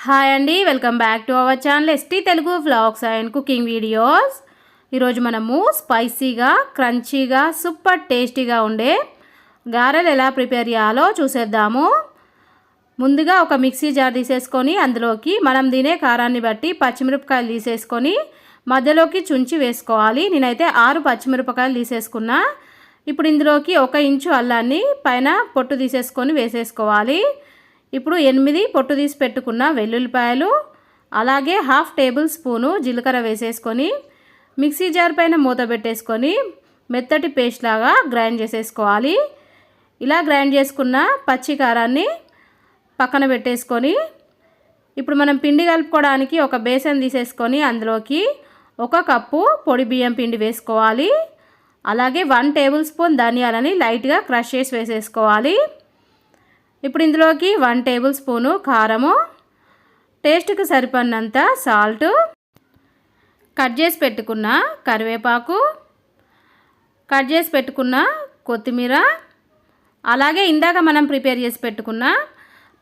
Hi అండి, welcome back to our channel ST Telugu vlogs and cooking videos. ఈరోజు మనము స్పైసీగా, క్రంచీగా, సూపర్ టేస్టీగా ఉండే గారెలు ఎలా ప్రిపేర్ చేయాలో చూసేద్దాము. ముందుగా ఒక మిక్సీ జార్ తీసేసుకొని అందులోకి మనం తినే కారాన్ని బట్టి పచ్చిమిరపకాయలు తీసేసుకొని మధ్యలోకి చుంచి వేసుకోవాలి. నేనైతే 6 పచ్చిమిరపకాయలు తీసేసుకున్నా. ఇప్పుడు ఇందులోకి 1 ఇంచు అల్లాన్ని పైన పొట్టు తీసేసుకొని వేసేసుకోవాలి. ఇప్పుడు 8 పొట్టు తీసి పెట్టుకున్న వెల్లుల్లిపాయలు, అలాగే 1/2 టేబుల్ స్పూను జీలకర్ర వేసేసుకొని మిక్సీ జార్ పైన మూత పెట్టేసుకొని మెత్తటి పేస్ట్ లాగా గ్రైండ్ చేసేసుకోవాలి. ఇలా గ్రైండ్ చేసుకున్న పచ్చి కారాన్ని పక్కన పెట్టేసుకొని ఇప్పుడు మనం పిండి కలుపుకోవడానికి ఒక బేసన్ తీసేసుకొని అందులోకి 1 కప్పు పొడి బియ్యం పిండి వేసుకోవాలి. అలాగే 1 టేబుల్ స్పూన్ ధనియాలని లైట్గా క్రష్ చేసి వేసేసుకోవాలి. ఇప్పుడు ఇందులోకి 1 టేబుల్ స్పూను కారము, టేస్ట్కి సరిపడినంత సాల్ట్, కట్ చేసి పెట్టుకున్న కరివేపాకు, కట్ చేసి పెట్టుకున్న కొత్తిమీర, అలాగే ఇందాక మనం ప్రిపేర్ చేసి పెట్టుకున్న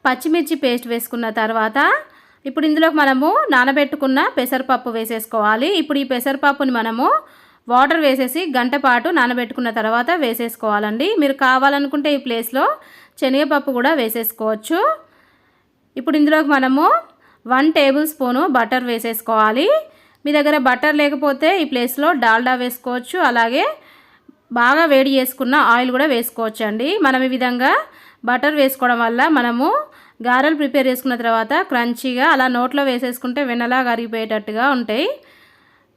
పచ్చిమిర్చి పేస్ట్ వేసుకున్న తర్వాత ఇప్పుడు ఇందులోకి మనము నానబెట్టుకున్న పెసరపప్పు వేసేసుకోవాలి. ఇప్పుడు ఈ పెసరపప్పుని మనము వాటర్ వేసేసి గంట పాటు నానబెట్టుకున్న తర్వాత వేసేసుకోవాలండి. మీరు కావాలనుకుంటే ఈ ప్లేస్లో శనగపప్పు కూడా వేసేసుకోవచ్చు. ఇప్పుడు ఇందులోకి మనము 1 టేబుల్ స్పూను బటర్ వేసేసుకోవాలి. మీ దగ్గర బటర్ లేకపోతే ఈ ప్లేస్లో డాల్డా వేసుకోవచ్చు. అలాగే బాగా వేడి చేసుకున్న ఆయిల్ కూడా వేసుకోవచ్చు అండి. మనం ఈ విధంగా బటర్ వేసుకోవడం వల్ల మనము గారెలు ప్రిపేర్ చేసుకున్న తర్వాత క్రంచీగా అలా నోట్లో వేసేసుకుంటే వెన్నలా కరిగిపోయేటట్టుగా ఉంటాయి.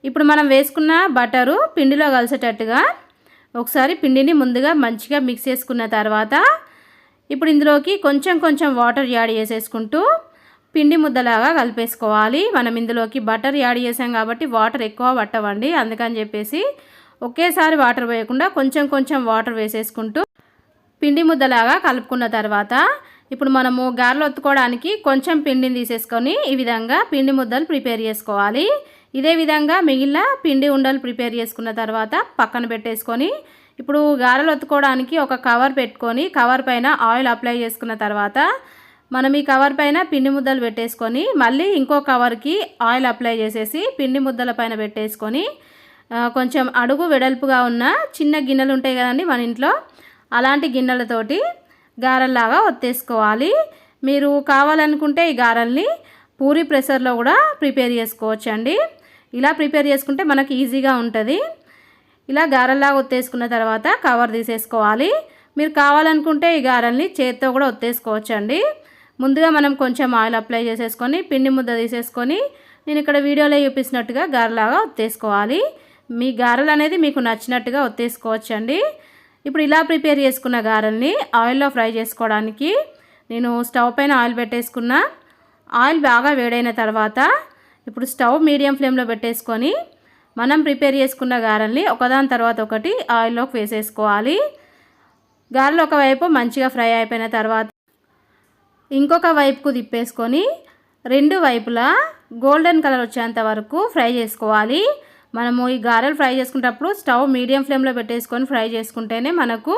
ఇప్పుడు మనం వేసుకున్న బటరు పిండిలో కలిసేటట్టుగా ఒకసారి పిండిని ముందుగా మంచిగా మిక్స్ చేసుకున్న తర్వాత ఇప్పుడు ఇందులోకి కొంచెం వాటర్ యాడ్ చేసేసుకుంటూ పిండి ముద్దలాగా కలిపేసుకోవాలి. మనం ఇందులోకి బటర్ యాడ్ చేసాం కాబట్టి వాటర్ ఎక్కువ పట్టవండి. అందుకని చెప్పేసి ఒకేసారి వాటర్ వేయకుండా కొంచెం వాటర్ వేసేసుకుంటూ పిండి ముద్దలాగా కలుపుకున్న తర్వాత ఇప్పుడు మనము గారెలు ఒత్తుకోవడానికి కొంచెం పిండిని తీసేసుకొని ఈ విధంగా పిండి ముద్దలు ప్రిపేర్ చేసుకోవాలి. ఇదే విధంగా మిగిలిన పిండి ఉండలు ప్రిపేర్ చేసుకున్న తర్వాత పక్కన పెట్టేసుకొని ఇప్పుడు గారెలు ఒత్తుకోవడానికి ఒక కవర్ పెట్టుకొని కవర్ పైన ఆయిల్ అప్లై చేసుకున్న తర్వాత మనం ఈ కవర్ పైన పిండి ముద్దలు పెట్టేసుకొని మళ్ళీ ఇంకో కవర్కి ఆయిల్ అప్లై చేసేసి పిండి ముద్దల పైన పెట్టేసుకొని కొంచెం అడుగు వెడల్పుగా ఉన్న చిన్న గిన్నెలు ఉంటాయి కదండి మన ఇంట్లో, అలాంటి గిన్నెలతోటి గారెల్లాగా ఒత్తేసుకోవాలి. మీరు కావాలనుకుంటే ఈ గారెల్ని పూరి ప్రెషర్లో కూడా ప్రిపేర్ చేసుకోవచ్చు అండి. ఇలా ప్రిపేర్ చేసుకుంటే మనకి ఈజీగా ఉంటుంది. ఇలా గారెల్లాగా ఒత్తేసుకున్న తర్వాత కవర్ తీసేసుకోవాలి. మీరు కావాలనుకుంటే ఈ గారెల్ని చేత్తో కూడా ఒత్తేసుకోవచ్చు అండి. ముందుగా మనం కొంచెం ఆయిల్ అప్లై చేసేసుకొని పిండి ముద్ద తీసేసుకొని నేను ఇక్కడ వీడియోలో చూపిస్తున్నట్టుగా గారెలాగా ఒత్తేసుకోవాలి. మీ గారెలు అనేది మీకు నచ్చినట్టుగా ఒత్తేసుకోవచ్చు అండి. ఇప్పుడు ఇలా ప్రిపేర్ చేసుకున్న గారెల్ని ఆయిల్లో ఫ్రై చేసుకోవడానికి నేను స్టవ్ పైన ఆయిల్ పెట్టేసుకున్న. ఆయిల్ బాగా వేడైన తర్వాత ఇప్పుడు స్టవ్ మీడియం ఫ్లేమ్లో పెట్టేసుకొని మనం ప్రిపేర్ చేసుకున్న గారెల్ని ఒకదాని తర్వాత ఒకటి ఆయిల్లోకి వేసేసుకోవాలి. గారెలు ఒకవైపు మంచిగా ఫ్రై అయిపోయిన తర్వాత ఇంకొక వైపుకు తిప్పేసుకొని 2 వైపులా గోల్డెన్ కలర్ వచ్చేంత వరకు ఫ్రై చేసుకోవాలి. మనము ఈ గారెలు ఫ్రై చేసుకునేటప్పుడు స్టవ్ మీడియం ఫ్లేమ్లో పెట్టేసుకొని ఫ్రై చేసుకుంటేనే మనకు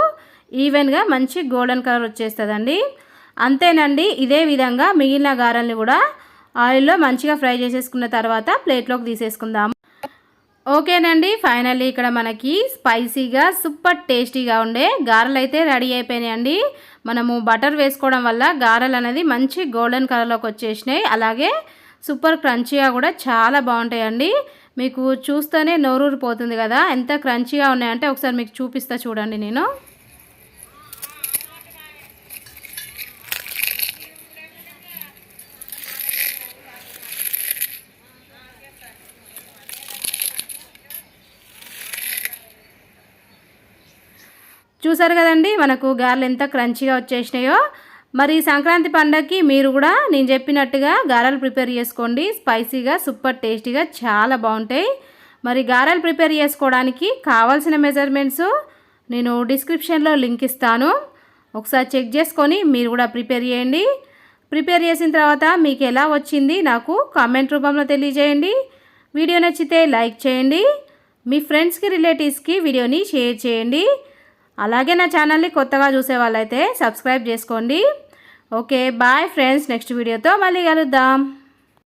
ఈవెన్గా మంచి గోల్డెన్ కలర్ వచ్చేస్తుందండి. అంతేనండి. ఇదే విధంగా మిగిలిన గారెల్ని కూడా ఆయిల్లో మంచిగా ఫ్రై చేసేసుకున్న తర్వాత ప్లేట్లోకి తీసేసుకుందాము. ఓకేనండి, ఫైనల్లీ ఇక్కడ మనకి స్పైసీగా సూపర్ టేస్టీగా ఉండే గారెలు అయితే రెడీ అయిపోయినాయండి. మనము బటర్ వేసుకోవడం వల్ల గారెలు అనేది మంచి గోల్డెన్ కలర్లోకి వచ్చేసినాయి. అలాగే సూపర్ క్రంచీగా కూడా చాలా బాగుంటాయండి. మీకు చూస్తేనే నోరూరిపోతుంది కదా ఎంత క్రంచీగా ఉన్నాయంటే. ఒకసారి మీకు చూపిస్తా చూడండి. నేను చూసారు కదండి మనకు గారెలు ఎంత క్రంచీగా వచ్చేసినాయో. మరి సంక్రాంతి పండగకి మీరు కూడా నేను చెప్పినట్టుగా గారెలు ప్రిపేర్ చేసుకోండి. స్పైసీగా సూపర్ టేస్టీగా చాలా బాగుంటాయి. మరి గారెలు ప్రిపేర్ చేసుకోవడానికి కావాల్సిన మెజర్మెంట్స్ నేను డిస్క్రిప్షన్లో లింక్ ఇస్తాను. ఒకసారి చెక్ చేసుకొని మీరు కూడా ప్రిపేర్ చేయండి. ప్రిపేర్ చేసిన తర్వాత మీకు ఎలా వచ్చింది నాకు కామెంట్ రూపంలో తెలియజేయండి. వీడియో నచ్చితే లైక్ చేయండి. మీ ఫ్రెండ్స్కి రిలేటివ్స్కి వీడియోని షేర్ చేయండి. అలాగే నా ఛానల్ని కొత్తగా చూసే వాళ్ళైతే సబ్స్క్రైబ్ చేసుకోండి. Okay, bye friends. నెక్స్ట్ వీడియోతో మళ్ళీ కలుద్దాం.